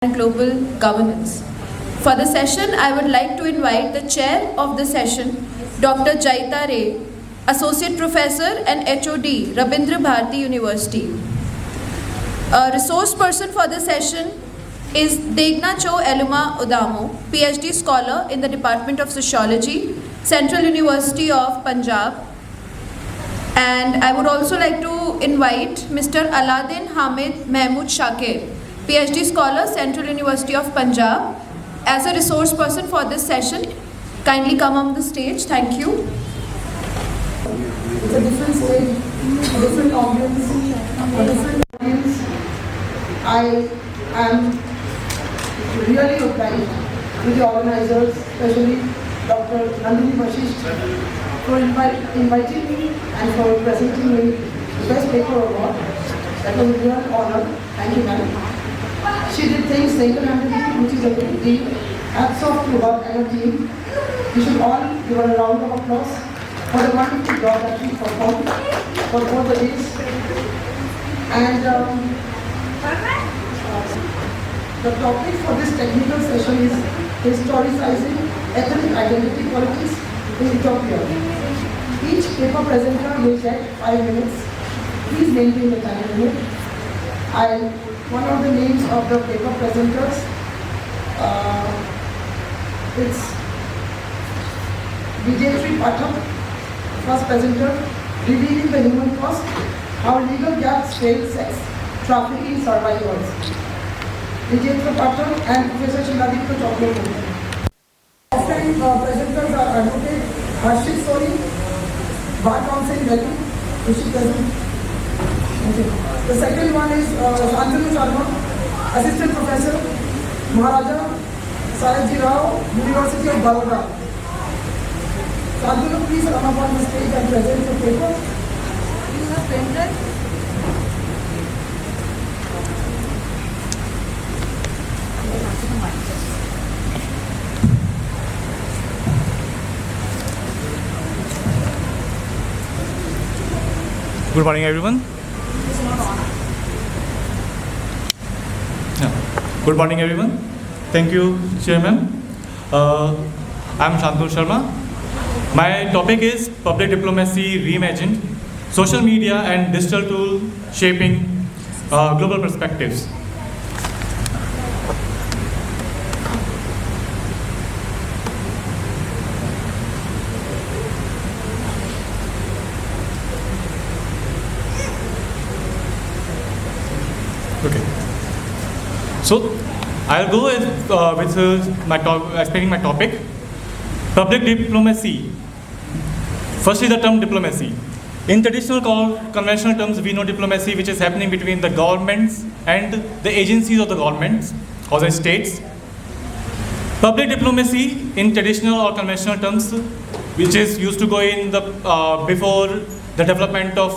and global governance. For the session, I would like to invite the chair of the session, Dr. Jayeeta, Associate Professor and HOD, Rabindra Bharati University. A resource person for the session is Dagnachew Odamo, PhD scholar in the Department of Sociology, Central University of Punjab. And I would also like to invite Mr. Aladdin Hamid Mahmood Shakir, PhD scholar, Central University of Punjab, as a resource person for this session. Kindly come on the stage. Thank you. It's a different stage, a different audience, a different audience. I am really obliged to the organizers, especially Dr. for inviting me and for presenting me the Best Paper Award. That was a real honor. Thank you, ma'am. She did things single-handedly, which is a big deal. Hats off to her and her team. We should all give her a round of applause for the wonderful job that she performed for both the days. And the topic for this technical session is Historicising Ethnic Identity Politics in Ethiopia. Each paper presenter will get 5 minutes. Please maintain the time limit. One of the names of the paper presenters, it's Bharati, first presenter, revealing the human cost, how legal gaps fail sex trafficking survivors. Bharati and Professor Chindadipto Chocolate. Offline presenters are Advocate Harshit Soni, Bar Counsel Delhi, which is present. The second one is Shantanu Sharma, Assistant Professor, Maharaja Sayajji Rao, University of Baroda. Shantanu, please come up on the stage and present your paper. You have pen drive? Good morning, everyone. Good morning, everyone. Thank you, Chairman. I'm Shantanu Sharma. My topic is Public Diplomacy Reimagined, Social Media and Digital Tool Shaping Global Perspectives. Okay. So I'll go with my explaining my topic. Public diplomacy. Firstly, the term diplomacy. In traditional conventional terms, we know diplomacy, which is happening between the governments and the agencies of the governments or the states. Public diplomacy, in traditional or conventional terms, which is used to go in the before the development of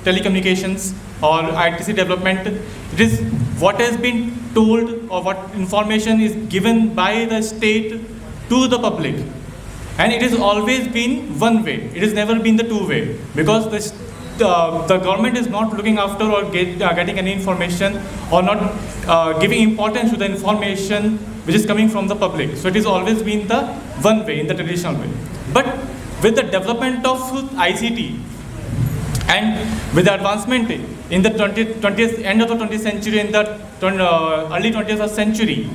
telecommunications or ITC development, it is what has been told or what information is given by the state to the public. And it has always been one way. It has never been the two-way, because the government is not looking after or getting any information or not giving importance to the information which is coming from the public. So it has always been the one way, in the traditional way. But with the development of ICT and with the advancement in the 20th end of the 20th century, in the early 20th century,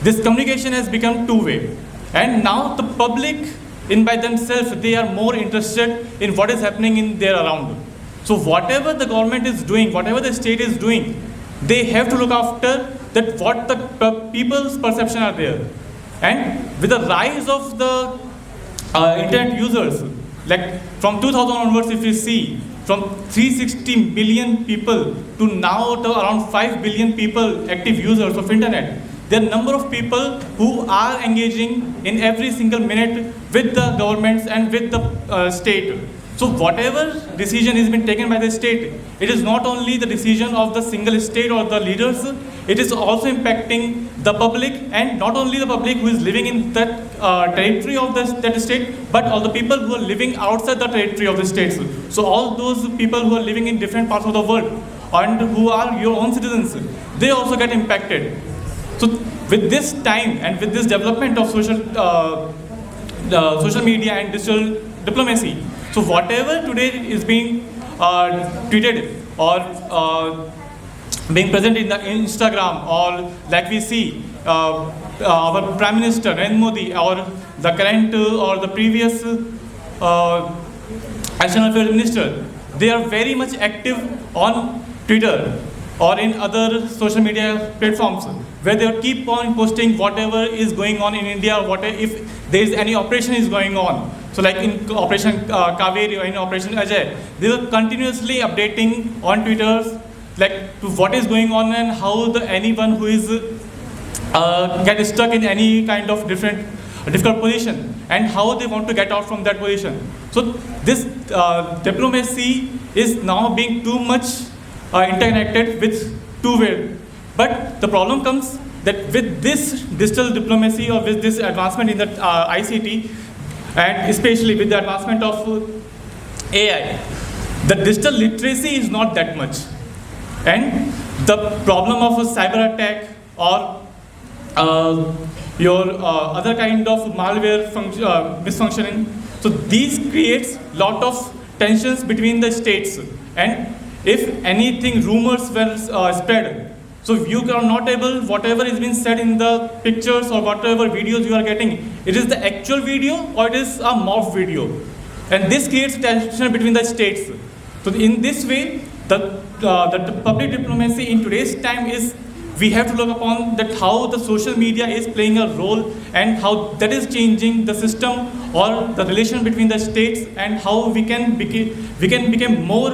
this communication has become two-way. And now the public, in by themselves, they are more interested in what is happening in their around. So whatever the government is doing, whatever the state is doing, they have to look after that what the people's perception are there. And with the rise of the internet users, like from 2000 onwards, if you see, from 360 million people to now to around 5 billion people active users of internet. There are number of people who are engaging in every single minute with the governments and with the state. So whatever decision has been taken by the state, it is not only the decision of the single state or the leaders, it is also impacting the public, and not only the public who is living in that territory of that state, but all the people who are living outside the territory of the states. So all those people who are living in different parts of the world and who are your own citizens, they also get impacted. So with this time and with this development of social media and digital diplomacy, so whatever today is being tweeted or being present in the Instagram, or like we see our Prime Minister Narendra Modi or the current or the previous National Affairs Minister, they are very much active on Twitter or in other social media platforms, where they keep on posting whatever is going on in India, if there is any operation is going on. So like in Operation Kaveri or in Operation Ajay, they were continuously updating on Twitter like to what is going on and how anyone who is get stuck in any kind of difficult position and how they want to get out from that position. So this diplomacy is now being too much interconnected with two-way. But the problem comes that with this digital diplomacy or with this advancement in the ICT, and especially with the advancement of AI, the digital literacy is not that much. And the problem of a cyber attack or your other kind of malware misfunctioning, so these creates lot of tensions between the states. And if anything rumors were spread, so you are not able, whatever is being said in the pictures or whatever videos you are getting, it is the actual video or it is a morph video. And this creates tension between the states. So in this way, the public diplomacy in today's time is, we have to look upon that how the social media is playing a role and how that is changing the system or the relation between the states, and how we can become more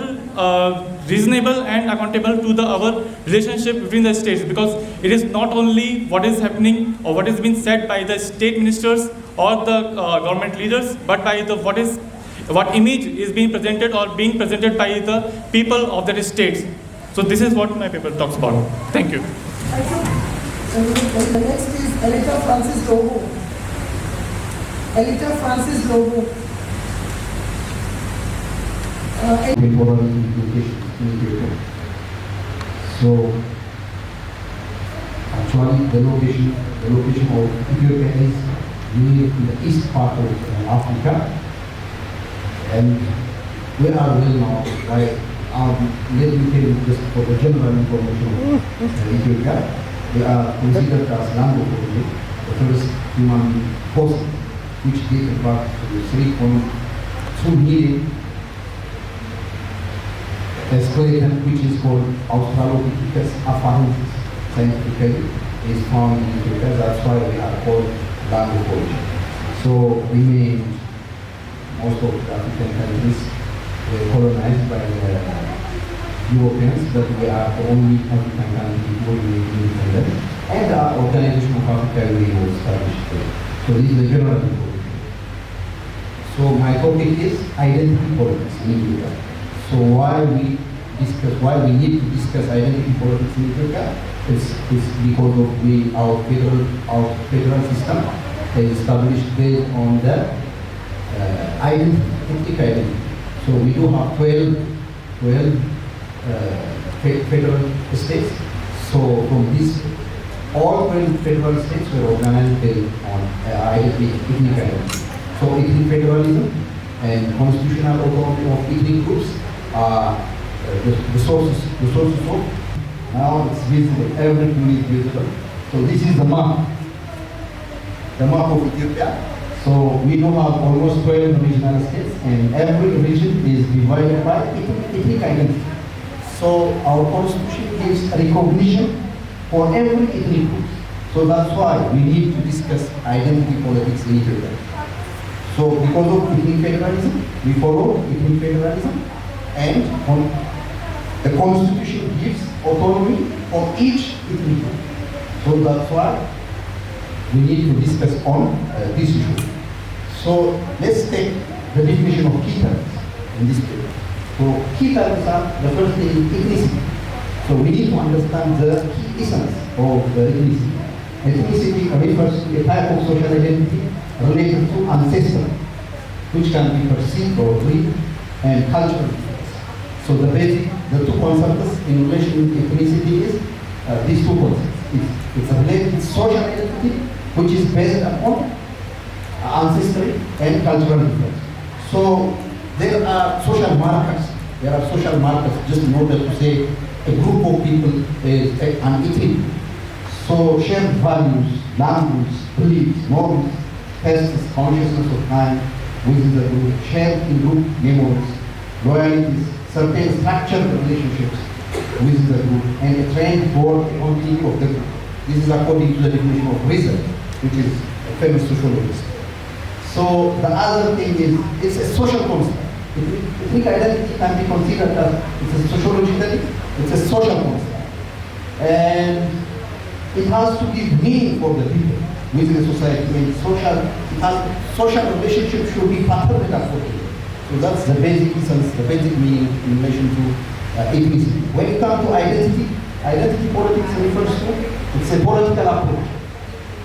reasonable and accountable to our relationship between the states, because it is not only what is happening or what is being said by the state ministers or the government leaders, but by what image is being presented or being presented by the people of the states. So this is what my paper talks about. Thank you. The next is Elita Francis Lobo. Elita Francis Lobo. Important location in Ethiopia. So actually the location of Ethiopia is near to the east part of Africa, and we are well now. Let me tell you just for the general information of Ethiopia. We are considered as land of the first human person, which dated back to 3.2 million. A skeleton which is called Australopithecus afarensis scientifically is found in Ethiopia. That's why we are called land of origin. So we made most of the African countries were colonized by the Europeans, but we are the only African country who were independent, and the Organization of Africa was established there. So this is the general information. So my topic is identity politics in Ethiopia. So why we need to discuss identity politics in Ethiopia is because of our federal system is established based on the ethnic identity. So we do have 12 federal states. So from this, all 12 federal states were organized based on ethnic identity. So ethnic federalism and constitutional autonomy of ethnic groups are the sources of. Now it's visible, everything is visible. So this is the map of Ethiopia. So we do have almost 12 regional states, and every region is divided by ethnic identity. So our constitution gives recognition for every ethnic group. So that's why we need to discuss identity politics in Ethiopia. So because of ethnic federalism, we follow ethnic federalism, and the constitution gives autonomy for each ethnic group. So that's why we need to discuss on this issue. So let's take the definition of key terms in this paper. So key terms are, the first thing is ethnicity. So we need to understand the key essence of the ethnicity. Ethnicity refers to a type of social identity related to ancestry, which can be perceived or real, and cultural difference. So the two concepts in relation to ethnicity is these two concepts. It's a related social identity which is based upon ancestry and cultural difference. So there are social markers. There are social markers just in order to say a group of people is an ethnic. So shared values, language, beliefs, norms, tastes, consciousness of time within the group, shared in group memories, loyalties, certain structured relationships within the group, and a trend toward a continuity of the group. This is according to the definition of reason, which is a famous sociologist. So the other thing is, it's a social construct. Ethnic identity can be considered as, it's a sociologically, it's a social construct. And it has to give meaning for the people within the society. And social relationships should be patterned for people. So that's the basic essence, the basic meaning in relation to ethnicity. When it comes to identity, identity politics refers to, it's a political approach,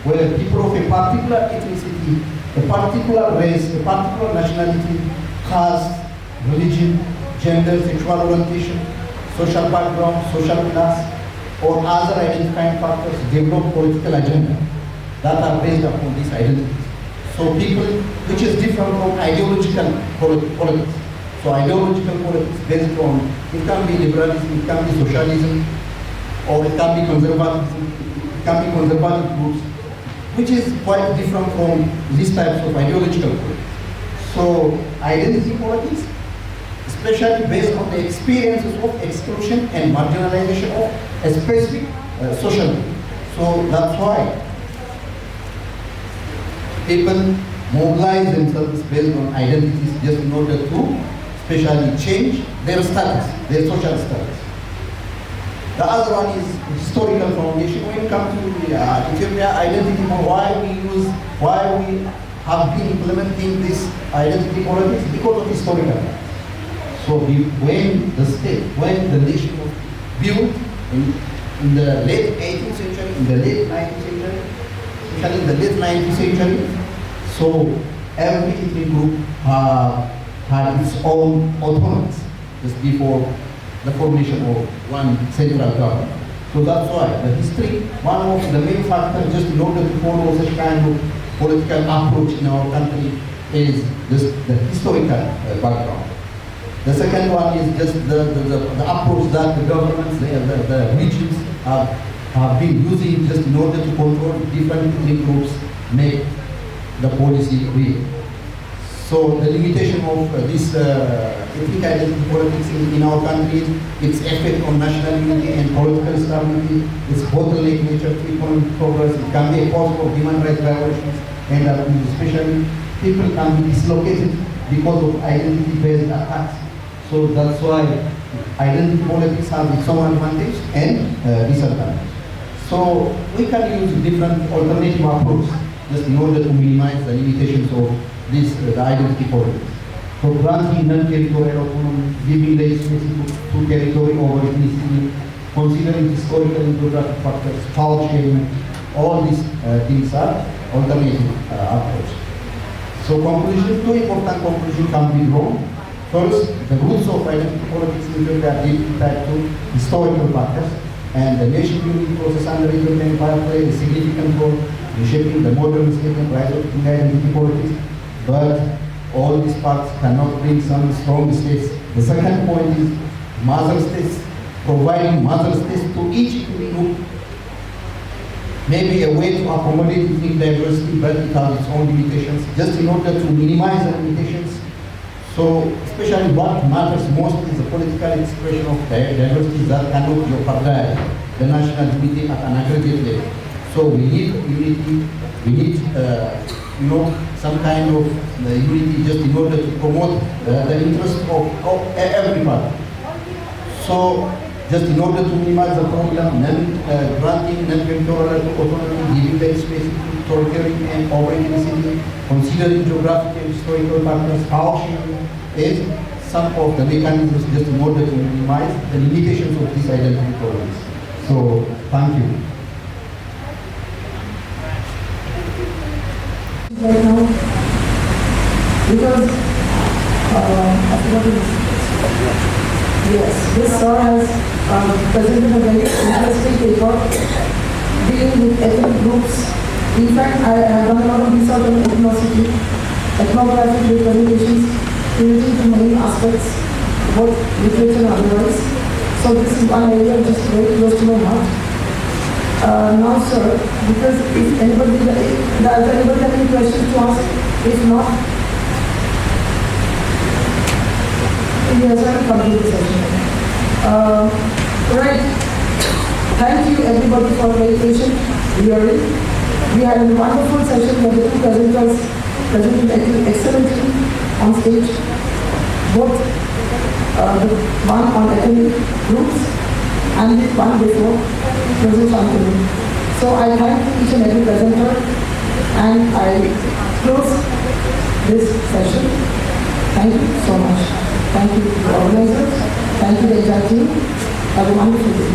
where people of a particular ethnicity, a particular race, a particular nationality, caste, religion, gender, sexual orientation, social background, social class, or other identifying factors develop political agenda that are based upon these identities. So people, which is different from ideological politics. So ideological politics based on, it can be liberalism, it can be socialism, or it can be conservatism, it can be conservative groups, which is quite different from these types of ideological politics. So identity politics, especially based on the experiences of exclusion and marginalization of a specific social group. So that's why people mobilize themselves based on identities just in order to especially change their status, their social status. The other one is historical foundation. When it comes to Ethiopia identity, why we have been implementing this identity politics because of historical. So when the state, when the nation was built in the late 18th century, in the late 19th century, especially in the late 19th century, so every ethnic group had its own autonomy just before the formation of one central government. So that's why the history, one of the main factors just in order to follow such kind of political approach in our country is just the historical background. The second one is just the approach that the governments, the regions have been using just in order to control different ethnic groups, make the policy real. So the limitation of this ethnic identity politics in our country, its effect on national unity and political stability, its bottleneck nature to economic progress, it can be a cause of human rights violations, and especially people can be dislocated because of identity-based attacks. So that's why identity politics has its own advantage and disadvantage. So we can use different alternative approaches just in order to minimize the limitations of this the identity politics. So granting non-territorial autonomy, giving legitimacy to territory over ethnicity, considering historical and geographic factors, power sharing, all these things are alternative approach. So conclusion, two important conclusions can be drawn. First, the roots of identity politics in Ethiopia are deeply tied to historical factors, and the nation building process under Ethiopian empire played a significant role in shaping the modern state and rise of identity politics. But all these parts cannot bring some strong states. The second point is mother states, providing mother states to each ethnic group may be a way to accommodate ethnic diversity, but it has its own limitations. Just in order to minimize the limitations, so especially what matters most is the political expression of diversity that cannot jeopardize the national unity at an aggregate level. So we need unity, we need some kind of unity just in order to promote the interest of everybody. So just in order to minimize the problem, granting non-territorial autonomy, giving the space to territory and over ethnicity, considering geographic and historical factors, power sharing is some of the mechanisms just in order to minimize the limitations of these identity problems. So, thank you. Right now, because I forgot to yes, this sir has presented a very interesting paper dealing with ethnic groups. In fact, I have done a lot of research on ethnicity, ethnographic representations relating to many aspects, both literature and otherwise. So this is one area which is very close to my heart. Now, sir, because if anybody does anybody have any questions to ask? If not, yes, I will complete the session. Right. Thank you everybody for very patient hearing. We had a wonderful session where the two presenters presented excellently on stage. Both the one on ethnic groups and the one before Professor Shantanu. So I thank each and every presenter and I close this session. Thank you so much. Thank you to the organizers. Thank you to the entire team. Have a wonderful day.